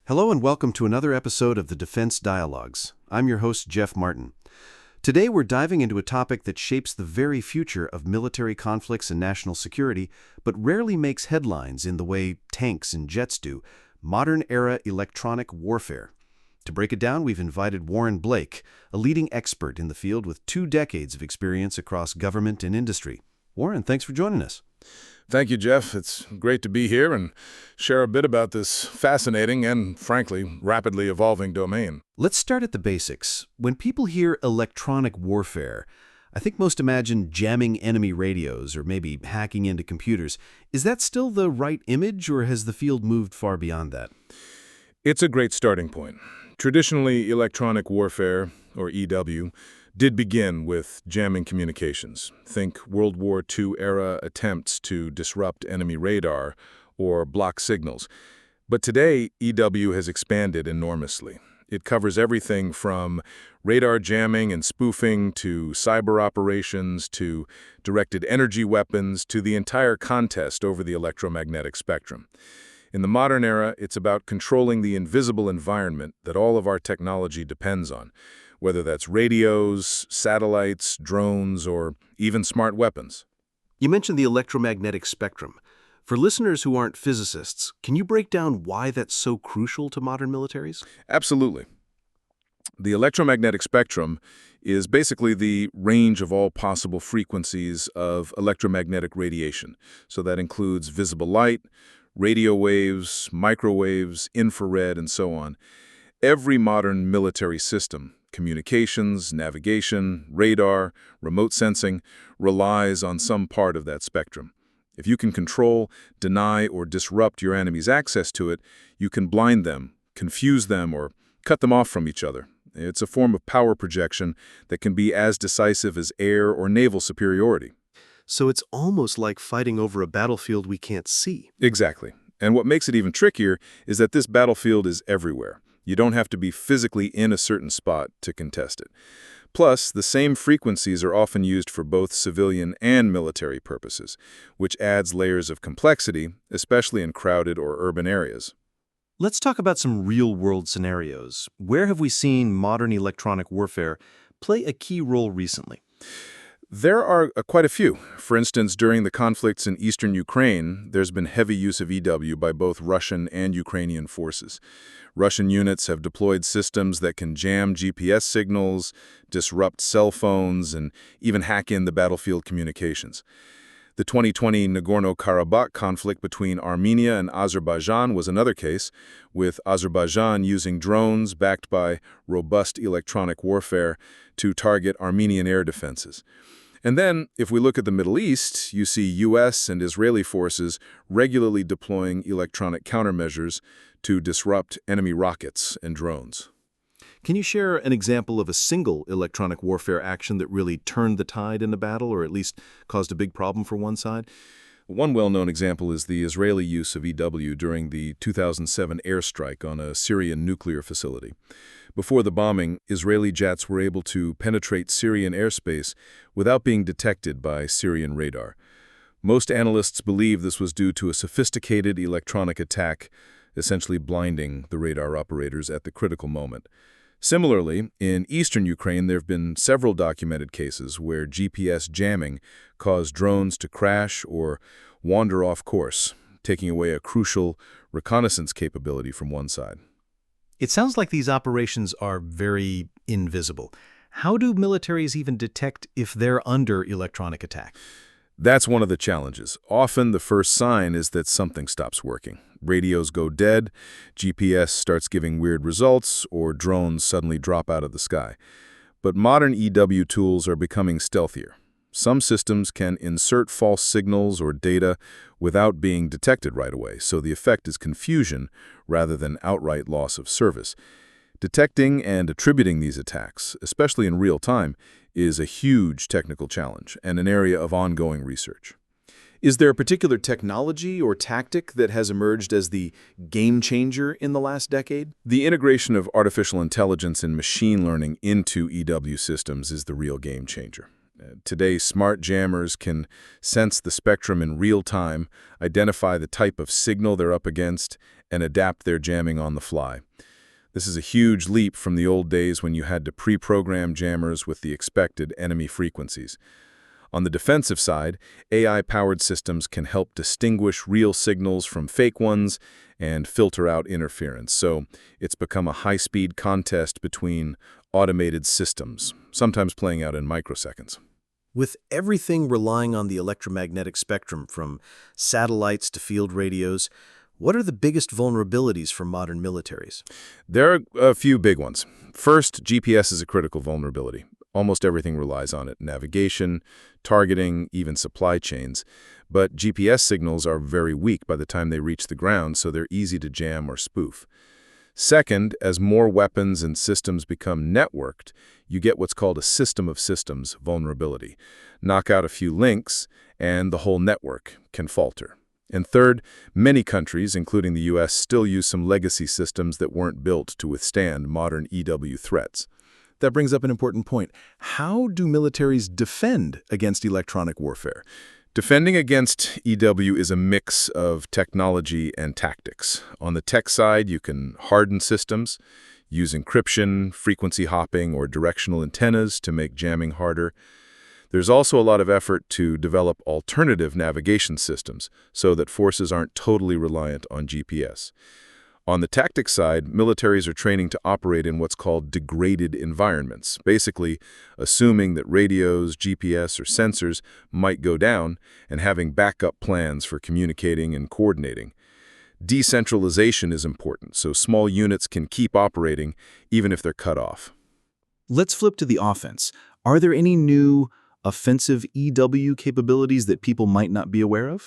Hello and welcome to another episode of the Defense Dialogues. I'm your host, Jeff Martin. Today we're diving into a topic that shapes the very future of military conflicts and national security, but rarely makes headlines in the way tanks and jets do: modern-era electronic warfare. To break it down, we've invited Warren Blake, a leading expert in the field with 2 decades of experience across government and industry. Warren, thanks for joining us. Thank you, Jeff. It's great to be here and share a bit about this fascinating and, frankly, rapidly evolving domain. Let's start at the basics. When people hear electronic warfare, I think most imagine jamming enemy radios or maybe hacking into computers. Is that still the right image, or has the field moved far beyond that? It's a great starting point. Traditionally, electronic warfare, or EW, did begin with jamming communications. Think World War II-era attempts to disrupt enemy radar or block signals. But today, EW has expanded enormously. It covers everything from radar jamming and spoofing to cyber operations to directed energy weapons to the entire contest over the electromagnetic spectrum. In the modern era, it's about controlling the invisible environment that all of our technology depends on, whether that's radios, satellites, drones, or even smart weapons. You mentioned the electromagnetic spectrum. For listeners who aren't physicists, can you break down why that's so crucial to modern militaries? Absolutely. The electromagnetic spectrum is basically the range of all possible frequencies of electromagnetic radiation. So that includes visible light, radio waves, microwaves, infrared, and so on. Every modern military system, communications, navigation, radar, remote sensing, relies on some part of that spectrum. If you can control, deny, or disrupt your enemy's access to it, you can blind them, confuse them, or cut them off from each other. It's a form of power projection that can be as decisive as air or naval superiority. So it's almost like fighting over a battlefield we can't see. Exactly. And what makes it even trickier is that this battlefield is everywhere. You don't have to be physically in a certain spot to contest it. Plus, the same frequencies are often used for both civilian and military purposes, which adds layers of complexity, especially in crowded or urban areas. Let's talk about some real-world scenarios. Where have we seen modern electronic warfare play a key role recently? There are quite a few. For instance, during the conflicts in eastern Ukraine, there's been heavy use of EW by both Russian and Ukrainian forces. Russian units have deployed systems that can jam GPS signals, disrupt cell phones, and even hack in the battlefield communications. The 2020 Nagorno-Karabakh conflict between Armenia and Azerbaijan was another case, with Azerbaijan using drones backed by robust electronic warfare to target Armenian air defenses. And then, if we look at the Middle East, you see U.S. and Israeli forces regularly deploying electronic countermeasures to disrupt enemy rockets and drones. Can you share an example of a single electronic warfare action that really turned the tide in a battle, or at least caused a big problem for one side? One well-known example is the Israeli use of EW during the 2007 airstrike on a Syrian nuclear facility. Before the bombing, Israeli jets were able to penetrate Syrian airspace without being detected by Syrian radar. Most analysts believe this was due to a sophisticated electronic attack, essentially blinding the radar operators at the critical moment. Similarly, in eastern Ukraine, there have been several documented cases where GPS jamming caused drones to crash or wander off course, taking away a crucial reconnaissance capability from one side. It sounds like these operations are very invisible. How do militaries even detect if they're under electronic attack? That's one of the challenges. Often the first sign is that something stops working. Radios go dead, GPS starts giving weird results, or drones suddenly drop out of the sky. But modern EW tools are becoming stealthier. Some systems can insert false signals or data without being detected right away, so the effect is confusion rather than outright loss of service. Detecting and attributing these attacks, especially in real time, is a huge technical challenge and an area of ongoing research. Is there a particular technology or tactic that has emerged as the game changer in the last decade? The integration of artificial intelligence and machine learning into EW systems is the real game changer. Today, smart jammers can sense the spectrum in real time, identify the type of signal they're up against, and adapt their jamming on the fly. This is a huge leap from the old days when you had to pre-program jammers with the expected enemy frequencies. On the defensive side, AI-powered systems can help distinguish real signals from fake ones and filter out interference. So it's become a high-speed contest between automated systems, sometimes playing out in microseconds. With everything relying on the electromagnetic spectrum, from satellites to field radios, what are the biggest vulnerabilities for modern militaries? There are a few big ones. First, GPS is a critical vulnerability. Almost everything relies on it: navigation, targeting, even supply chains. But GPS signals are very weak by the time they reach the ground, so they're easy to jam or spoof. Second, as more weapons and systems become networked, you get what's called a system of systems vulnerability. Knock out a few links, and the whole network can falter. And third, many countries, including the US, still use some legacy systems that weren't built to withstand modern EW threats. That brings up an important point. How do militaries defend against electronic warfare? Defending against EW is a mix of technology and tactics. On the tech side, you can harden systems, use encryption, frequency hopping, or directional antennas to make jamming harder. There's also a lot of effort to develop alternative navigation systems so that forces aren't totally reliant on GPS. On the tactics side, militaries are training to operate in what's called degraded environments, basically assuming that radios, GPS, or sensors might go down and having backup plans for communicating and coordinating. Decentralization is important, so small units can keep operating even if they're cut off. Let's flip to the offense. Are there any new offensive EW capabilities that people might not be aware of?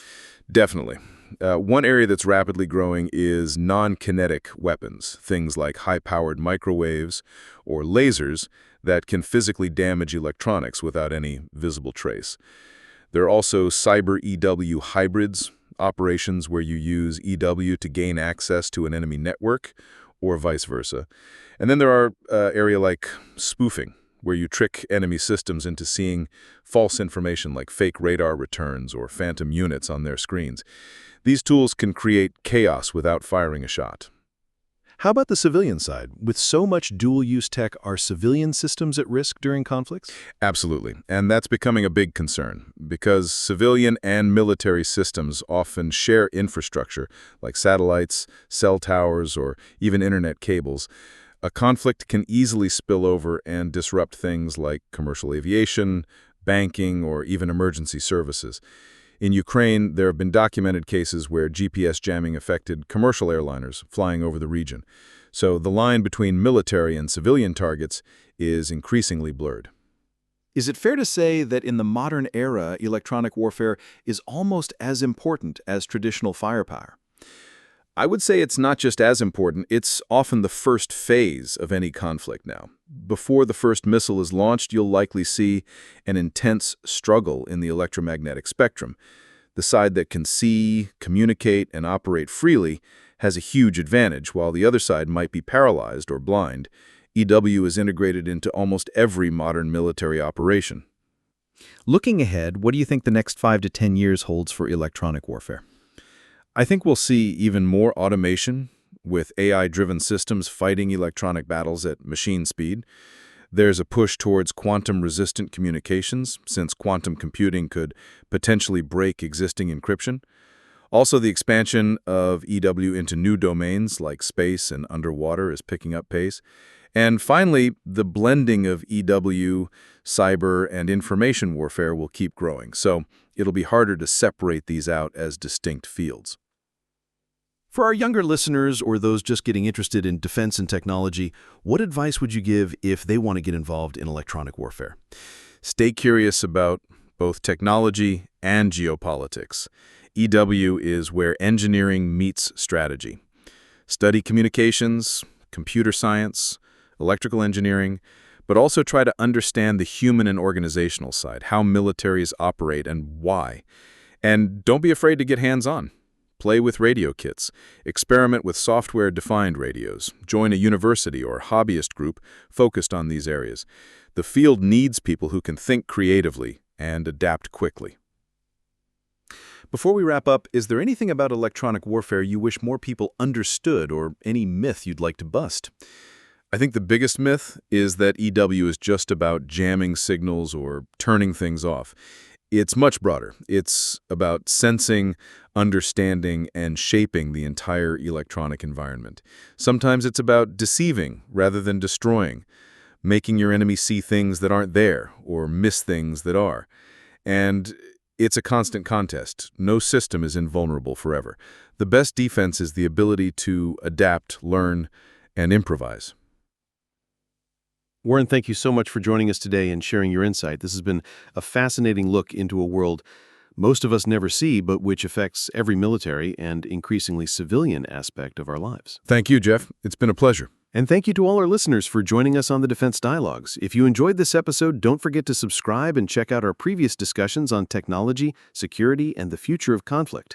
Definitely. One area that's rapidly growing is non-kinetic weapons, things like high-powered microwaves or lasers that can physically damage electronics without any visible trace. There are also cyber EW hybrids, operations where you use EW to gain access to an enemy network, or vice versa. And then there are area like spoofing, where you trick enemy systems into seeing false information like fake radar returns or phantom units on their screens. These tools can create chaos without firing a shot. How about the civilian side? With so much dual-use tech, are civilian systems at risk during conflicts? Absolutely, and that's becoming a big concern because civilian and military systems often share infrastructure like satellites, cell towers, or even internet cables. A conflict can easily spill over and disrupt things like commercial aviation, banking, or even emergency services. In Ukraine, there have been documented cases where GPS jamming affected commercial airliners flying over the region. So the line between military and civilian targets is increasingly blurred. Is it fair to say that in the modern era, electronic warfare is almost as important as traditional firepower? I would say it's not just as important, it's often the first phase of any conflict now. Before the first missile is launched, you'll likely see an intense struggle in the electromagnetic spectrum. The side that can see, communicate, and operate freely has a huge advantage, while the other side might be paralyzed or blind. EW is integrated into almost every modern military operation. Looking ahead, what do you think the next 5 to 10 years holds for electronic warfare? I think we'll see even more automation, with AI-driven systems fighting electronic battles at machine speed. There's a push towards quantum-resistant communications, since quantum computing could potentially break existing encryption. Also, the expansion of EW into new domains like space and underwater is picking up pace. And finally, the blending of EW, cyber, and information warfare will keep growing, so it'll be harder to separate these out as distinct fields. For our younger listeners or those just getting interested in defense and technology, what advice would you give if they want to get involved in electronic warfare? Stay curious about both technology and geopolitics. EW is where engineering meets strategy. Study communications, computer science, electrical engineering, but also try to understand the human and organizational side, how militaries operate and why. And don't be afraid to get hands-on. Play with radio kits. Experiment with software-defined radios. Join a university or hobbyist group focused on these areas. The field needs people who can think creatively and adapt quickly. Before we wrap up, is there anything about electronic warfare you wish more people understood, or any myth you'd like to bust? I think the biggest myth is that EW is just about jamming signals or turning things off. It's much broader. It's about sensing, understanding, and shaping the entire electronic environment. Sometimes it's about deceiving rather than destroying, making your enemy see things that aren't there or miss things that are. And it's a constant contest. No system is invulnerable forever. The best defense is the ability to adapt, learn, and improvise. Warren, thank you so much for joining us today and sharing your insight. This has been a fascinating look into a world most of us never see, but which affects every military and increasingly civilian aspect of our lives. Thank you, Jeff. It's been a pleasure. And thank you to all our listeners for joining us on the Defense Dialogues. If you enjoyed this episode, don't forget to subscribe and check out our previous discussions on technology, security, and the future of conflict.